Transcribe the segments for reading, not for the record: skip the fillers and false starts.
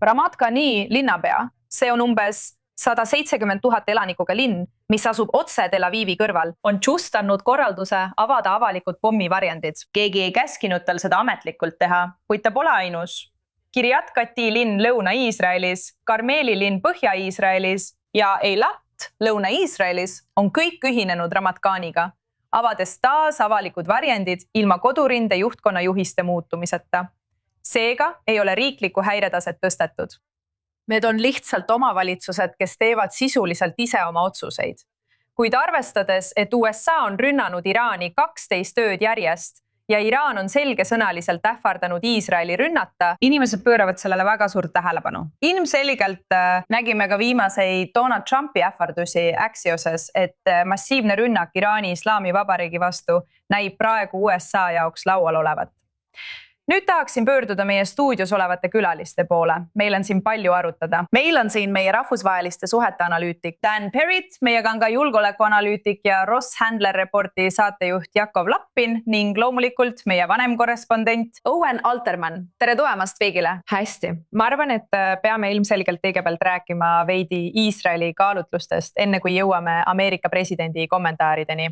Ramat Ghani linnapea, see on umbes 170 000 elanikuga linn, mis asub otse Tel Avivi kõrval, on just andnud korralduse avada avalikud pommivarjendid. Keegi ei käskinud tal seda ametlikult teha, kuid ta pole ainus. Kiryat Gati linn Lõuna-Iisraelis, Karmeeli linn Põhja-Iisraelis ja Eilat Lõuna-Iisraelis on kõik ühinenud Ramat Ghaniga, avades taas avalikud varjendid ilma kodurinde juhtkonna juhiste muutumiseta. Seega ei ole riiklikku häiretaset tõstetud. Need on lihtsalt omavalitsused, kes teevad sisuliselt ise oma otsuseid. Kuid arvestades, et USA on rünnanud Iraani 12 ööd järjest ja Iraan on selgesõnaliselt ähvardanud Iisraeli rünnata, inimesed pööravad sellele väga suurt tähelepanu. Ilmselgelt nägime ka viimaseid Donald Trumpi ähvardusi Axioses, et massiivne rünnak Iraani Islaamivabariigi vastu näib praegu USA jaoks laual olevat. Nüüd tahaksin pöörduda meie stuudios olevate külaliste poole. Meil on siin palju arutada. Meil on siin meie rahvusvaheliste suhete analüütik Dan Perrit, meiega on ka julgeolekuanalüütik ja Ross Handler Reporti saatejuht Jakov Lappin ning loomulikult meie vanem korrespondent Owen Alterman. Tere tulemast kõigile! Hästi. Ma arvan, et peame ilmselgelt kõigepealt rääkima veidi Iisraeli kaalutlustest, enne kui jõuame Ameerika presidendi kommentaarideni.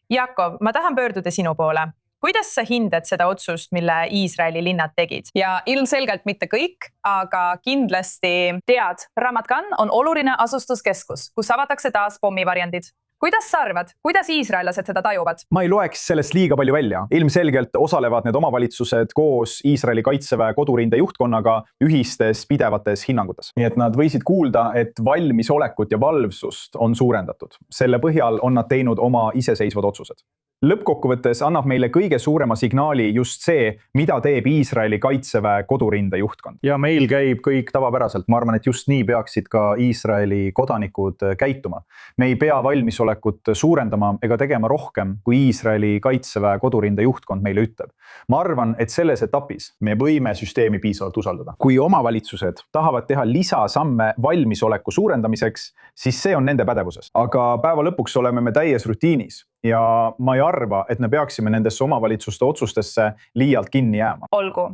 Jakov, ma tahan pöörduda sinu poole. Kuidas sa hindad seda otsust, mille Iisraeli linnad tegid? Ja ilmselgelt mitte kõik, aga kindlasti tead, Ramat Gan on oluline asustuskeskus, kus avatakse taas pommivarjendid. Kuidas sa arvad, kuidas iisraelased seda tajuvad? Ma ei loeks sellest liiga palju välja. Ilmselgelt osalevad need omavalitsused koos Iisraeli kaitseväe kodurinde juhtkonnaga ühistes pidevates hinnangutes. Nii et nad võisid kuulda, et valmisolekut ja valvsust on suurendatud. Selle põhjal on nad teinud oma iseseisvad otsused. Lõppkokkuvõttes annab meile kõige suurema signaali just see, mida teeb Iisraeli kaitseväe kodurinde juhtkond. Ja meil käib kõik tavapäraselt. Ma arvan, et just nii peaksid ka Iisraeli kodanikud käituma. Me ei pea valmisolekut suurendama ega tegema rohkem, kui Iisraeli kaitseväe kodurinde juhtkond meile ütleb. Ma arvan, et selles etapis me võime süsteemi piisavalt usaldada. Kui omavalitsused tahavad teha lisasamme valmisoleku suurendamiseks, siis see on nende pädevuses. Aga päeva lõpuks oleme me täies rutiinis. Ja ma ei arva, et me peaksime nendesse omavalitsuste otsustesse liialt kinni jääma. Olgu.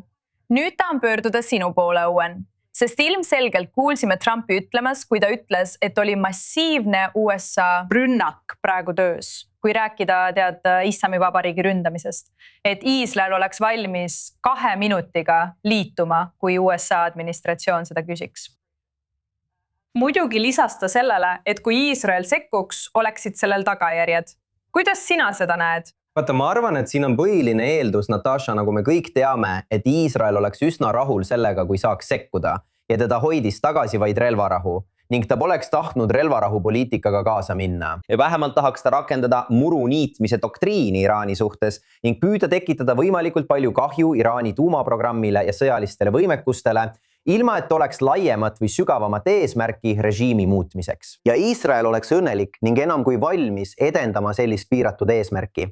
Nüüd tahan pöörduda sinu poole, Owen. Sest ilmselgelt kuulsime Trumpi ütlemas, kui ta ütles, et oli massiivne USA rünnak praegu töös, kui rääkida Islamivabariigi ründamisest. Et Iisrael oleks valmis 2 minutiga liituma, kui USA administratsioon seda küsiks. Muidugi lisas ta sellele, et kui Iisrael sekkuks, oleksid sellel tagajärjed. Kuidas sina seda näed? Vaata, ma arvan, et siin on põhiline eeldus, Natasha, nagu me kõik teame, et Iisrael oleks üsna rahul sellega, kui saaks sekkuda ja teda hoidis tagasi vaid relvarahu ning ta poleks tahtnud relvarahu poliitikaga kaasa minna. Ja vähemalt tahaks ta rakendada muru niitmise doktriini Iraani suhtes ning püüda tekitada võimalikult palju kahju Iraani tuumaprogrammile ja sõjalistele võimekustele, ilma et oleks laiemat või sügavamat eesmärki režiimi muutmiseks. Ja Iisrael oleks õnnelik ning enam kui valmis edendama sellist piiratud eesmärki.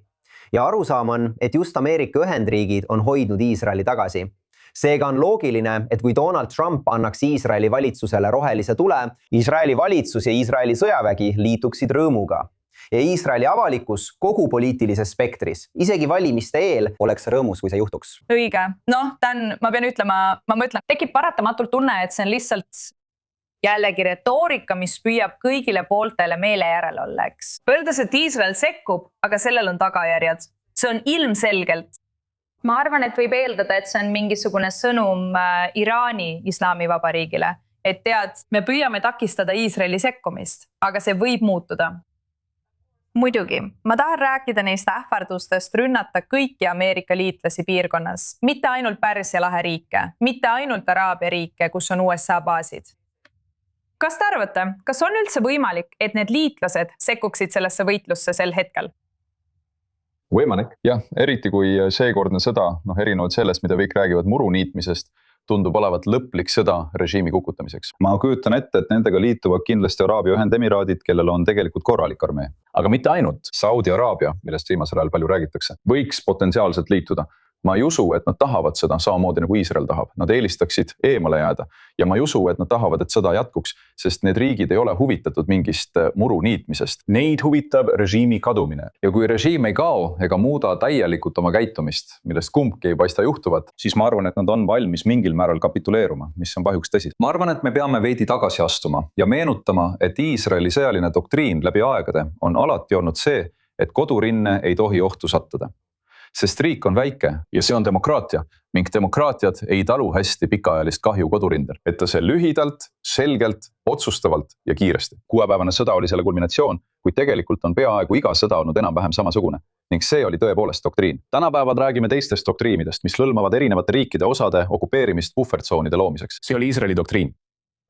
Ja arusaam on, et just Ameerika Ühendriigid on hoidnud Iisraeli tagasi. Seega on loogiline, et kui Donald Trump annaks Iisraeli valitsusele rohelise tule, Iisraeli valitsus ja Iisraeli sõjavägi liituksid rõõmuga. Ja Iisraeli avalikkus kogu poliitilises spektris, isegi valimiste eel, oleks rõõmus, kui see juhtuks. Õige. Dan, ma pean ütlema, ma mõtlen, tekib paratamatult tunne, et see on lihtsalt jällegi retoorika, mis püüab kõigile pooltele meele järel olla, eks. Öeldes, et Iisrael sekkub, aga sellel on tagajärjed. See on ilmselgelt. Ma arvan, et võib eeldada, et see on mingisugune sõnum Iraani Islamivabariigile. Et tead, me püüame takistada Iisraeli sekkumist, aga see võib muutuda. Muidugi, ma tahan rääkida neist ähvardustest rünnata kõiki Ameerika liitlasi piirkonnas, mitte ainult Pärsia lahe riike, mitte ainult Araabia riike, kus on USA baasid. Kas te arvate, kas on üldse võimalik, et need liitlased sekkuksid sellesse võitlusse sel hetkel? Võimalik, jah, eriti kui seekordne sõda, erinevalt sellest, mida kõik räägivad muru niitmisest, tundub olevat lõplik sõda režiimi kukutamiseks. Ma kujutan ette, et nendega liituvad kindlasti Araabia Ühendemiraadid, kellel on tegelikult korralik armee. Aga mitte ainult. Saudi Araabia, millest viimasel ajal palju räägitakse, võiks potentsiaalselt liituda. ma ei usu, et nad tahavad seda samamoodi nagu Iisrael tahab, nad eelistaksid eemale jääda ja ma ei usu, et nad tahavad, et sõda jätkuks, sest need riigid ei ole huvitatud mingist muru niitmisest. Neid huvitab režiimi kadumine. Ja kui režiim ei kao ega muuda täielikult oma käitumist, millest kumbki ei paista juhtuvat, siis ma arvan, et nad on valmis mingil määral kapituleeruma, mis on kahjuks tõsi. Ma arvan, et me peame veidi tagasi astuma ja meenutama, et Iisraeli sõjaline doktriin läbi aegade on alati olnud see, et kodurinne ei tohi ohtu sattuda. Sest riik on väike ja see on demokraatia ning demokraatiad ei talu hästi pikaajalist kahju kodurindel. Et ta see lühidalt, selgelt, otsustavalt ja kiiresti. 6-päevane sõda oli selle kulminatsioon, kuid tegelikult on peaaegu iga sõda olnud enam-vähem samasugune. Ning see oli tõepoolest doktriin. Tänapäevad räägime teistest doktriinidest, mis lõlmavad erinevate riikide osade okupeerimist puhvertsoonide loomiseks. See oli Iisraeli doktriin.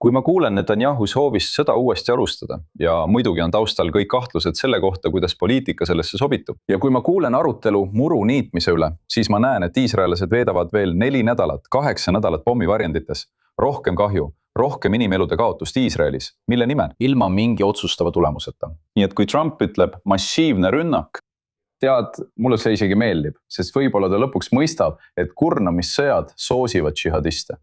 Kui ma kuulen Netanyahu soovist sõda uuesti alustada ja muidugi on taustal kõik kahtlused selle kohta, kuidas poliitika sellesse sobitub. Ja kui ma kuulen arutelu muru niitmise üle, siis ma näen, et iisraelased veedavad veel 4 nädalat, 8 nädalat pommivarjendites. Rohkem kahju, rohkem inimelude kaotust Iisraelis, mille nimel? Ilma mingi otsustava tulemuseta. Nii et kui Trump ütleb massiivne rünnak, tead, mulle see isegi meeldib, sest võib-olla ta lõpuks mõistab, et kurnamissõjad soosivad džihadiste.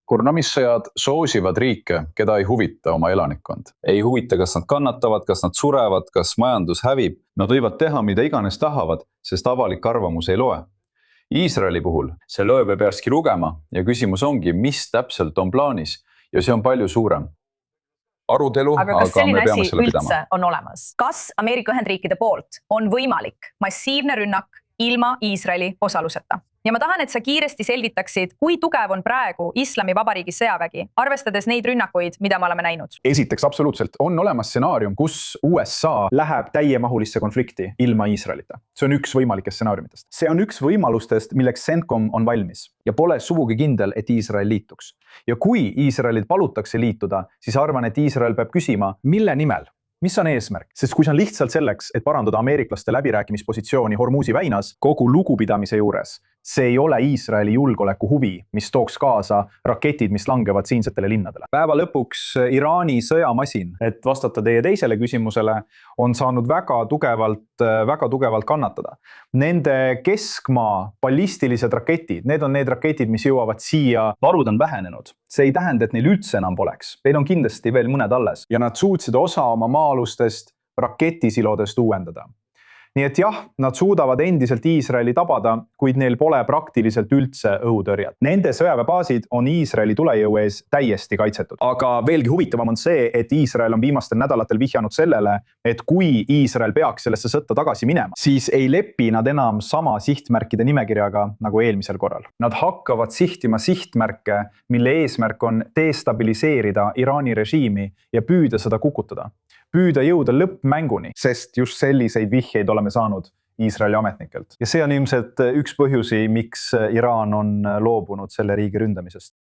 Kurnamissõjad soosivad riike, keda ei huvita oma elanikkond. Ei huvita, kas nad kannatavad, kas nad surevad, kas majandus hävib. Nad võivad teha, mida iganes tahavad, sest avalik arvamus ei loe. Iisraeli puhul see lööb ja peakski lugema ja küsimus ongi, mis täpselt on plaanis ja see on palju suurem. Arutelu, aga kas selline me peame asi selle üldse pidama. on olemas? Kas Ameerika Ühendriikide poolt on võimalik massiivne rünnak ilma Iisraeli osaluseta? Ja ma tahan, et sa kiiresti selgitaksid, kui tugev on praegu Islami Vabariigi sõjavägi, arvestades neid rünnakuid, mida me oleme näinud. Esiteks, absoluutselt on olemas stsenaarium, kus USA läheb täiemahulisse konflikti ilma Iisraelita. See on üks võimalikest stsenaariumitest. See on üks võimalustest, milleks CENTCOM on valmis ja pole sugugi kindel, et Iisrael liituks. Ja kui Iisraelil palutakse liituda, siis arvan, et Iisrael peab küsima, mille nimel? Mis on eesmärk? Sest kui see on lihtsalt selleks, et parandada ameeriklaste läbirääkimispositsiooni Hormuzi väinas, kogu lugupidamise juures, see ei ole Iisraeli julgeoleku huvi, mis tooks kaasa raketid, mis langevad siinsetele linnadele. Päeva lõpuks Iraani sõjamasin, et vastata teie teisele küsimusele, on saanud väga tugevalt kannatada. Nende keskmaa ballistilised raketid, need on need raketid, mis jõuavad siia, varud on vähenenud. See ei tähenda, et neil üldse enam poleks. Neil on kindlasti veel mõned alles ja nad suutsid osa oma maa-alustest raketisilodest uuendada. Nii et jah, nad suudavad endiselt Iisraeli tabada, kuid neil pole praktiliselt üldse õhutõrjet. Nende sõjaväebaasid on Iisraeli tulejõu ees täiesti kaitsetud. Aga veelgi huvitavam on see, et Iisrael on viimastel nädalatel vihjanud sellele, et kui Iisrael peaks sellesse sõtta tagasi minema, siis ei lepi nad enam sama sihtmärkide nimekirjaga nagu eelmisel korral. Nad hakkavad sihtima sihtmärke, mille eesmärk on destabiliseerida Iraani režiimi ja püüda seda kukutada. Püüda jõuda lõppmänguni, sest just selliseid vihjeid oleme saanud Iisraeli ametnikelt. Ja see on ilmselt üks põhjusi, miks Iraan on loobunud selle riigi ründamisest.